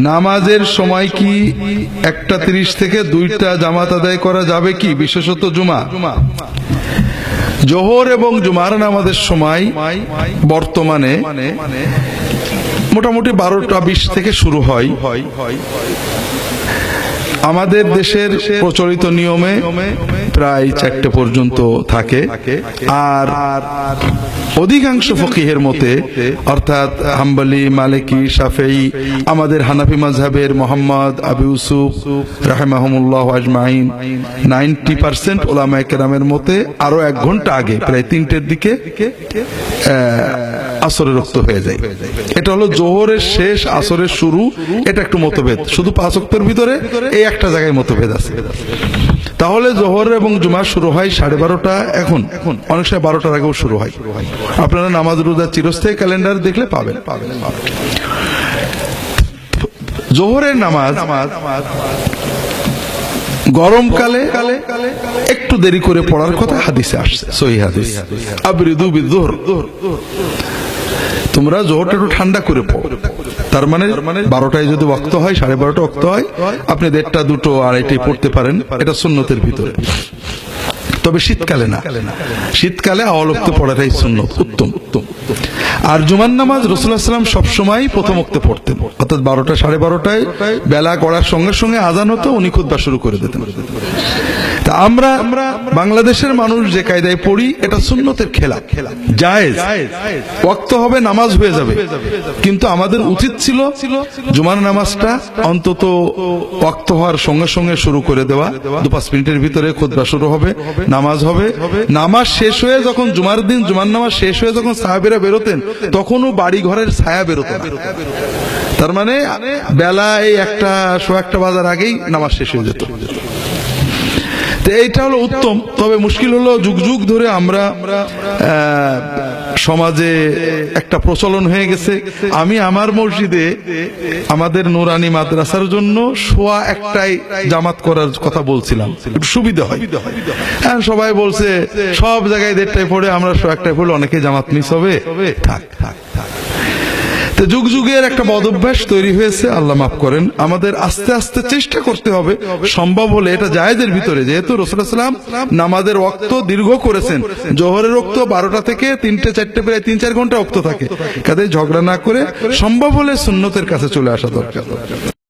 নামাজের সময় কি 1:30 থেকে 2টা জামাত আদায় করা যাবে কি, বিশেষত জুমা? জোহর এবং জুমার নামাজের সময় বর্তমানে মোটামুটি 12:20 থেকে শুরু হয়। আমাদের দেশের প্রচলিত নিয়মে প্রায় 4টে পর্যন্ত থাকে। আর অধিকাংশ ফকিহের মতে, অর্থাৎ হাম্বলি, মালিকি, শাফেঈ, আমাদের হানাফি মাযহাবের মুহাম্মদ আবু ইউসুফ রাহিমাহুমুল্লাহ আজমাইন, 90% উলামায়ে কেরামের মতে আরো 1 ঘন্টা আগে, প্রায় 3টের দিকে আসরের রক্ত হয়ে যায়। এটা হলো জোহরের শেষ, আসরের শুরু। এটা একটু মতভেদ, শুধু 5 ওয়াক্তের ভিতরে এই একটা জায়গায় মতভেদ আছে। তাহলে জোহর এবং জুমা শুরু হয় 12:30। এখন অনেক সময় 12টার আগেও শুরু হয়। আপনারা নামাজ রোজা চিরস্থায়ী ক্যালেন্ডার দেখলে পাবেন। জোহরের নামাজ গরমকালে একটু দেরি করে পড়ার কথা হাদিসে আসছে, সহিহ হাদিস। আবরিদু বিযুহর, তোমরা জোহরটা একটু ঠান্ডা করে পড়ো। তার মানে 12টায় যদি ওয়াক্ত হয়, 12:30 ওয়াক্ত হয়, আপনি 1:30, 2, 2:30 পড়তে পারেন। এটা সুন্নতের ভিতরে। তবে শীতকালে না, শীতকালে আওয়াল ওয়াক্তে পড়াটাই সুন্নত, উত্তম। আর জুমার নামাজ রাসূলুল্লাহ সাল্লাল্লাহু আলাইহি ওয়াসাল্লাম সবসময় প্রথম ওয়াক্তে পড়তেন, অর্থাৎ 12টা, 12:30টায় বেলা গড়ার সঙ্গে সঙ্গে আযান হতো, উনি খুতবা শুরু করে দিতেন। তা আমরা বাংলাদেশের মানুষ যে কায়দায় পড়ি, এটা সুন্নতের খেলাফ, জায়েজ। ওয়াক্ত হবে, নামাজ হয়ে যাবে, কিন্তু আমাদের উচিত ছিল জুমার নামাজটা অন্তত ওয়াক্ত হওয়ার সঙ্গে সঙ্গে শুরু করে দেওয়া। 2-5 মিনিটের ভিতরে খুতবা শুরু হবে, নামাজ হবে। নামাজ শেষ হয়ে যখন জুমার দিন জুমার নামাজ শেষ হয়ে যখন সাহাবীরা বেরোতেন, তখনও বাড়ি ঘরের ছায়া বেরোতো না। তার মানে বেলা এই 1:00 বাজার আগেই নামাজ শেষ হয়ে যেত। এইটা হলো উত্তম। তবে মুশকিল হলো, যুগ যুগ ধরে আমরা সমাজে একটা প্রচলন হয়ে গেছে। আমি আমার মসজিদে আমাদের নুরানি মাদ্রাসার জন্য 1:15 জামাত করার কথা বলছিলাম, একটু সুবিধা হয়। সবাই বলছে সব জায়গায় 1:30 পড়ে, আমরা 1:15 পড়লে অনেকে জামাত মিস হবে, থাক। যুগ যুগের একটা বদঅভ্যাস তৈরি হয়েছে, আল্লাহ মাফ করেন। আমাদের আস্তে আস্তে চেষ্টা করতে হবে, সম্ভব হলে এটা জায়েজের ভিতরে। যেহেতু রাসূলুল্লাহ সাল্লাল্লাহু আলাইহি ওয়াসাল্লাম নামাজের ওয়াক্ত দীর্ঘ করেছেন, জোহরের ওয়াক্ত 12টা থেকে 3টে 4টে, প্রায় 3-4 ঘন্টা ওয়াক্ত থাকে। কাজে ঝগড়া না করে সম্ভব হলে সুন্নতের কাছে চলে আসা দরকার।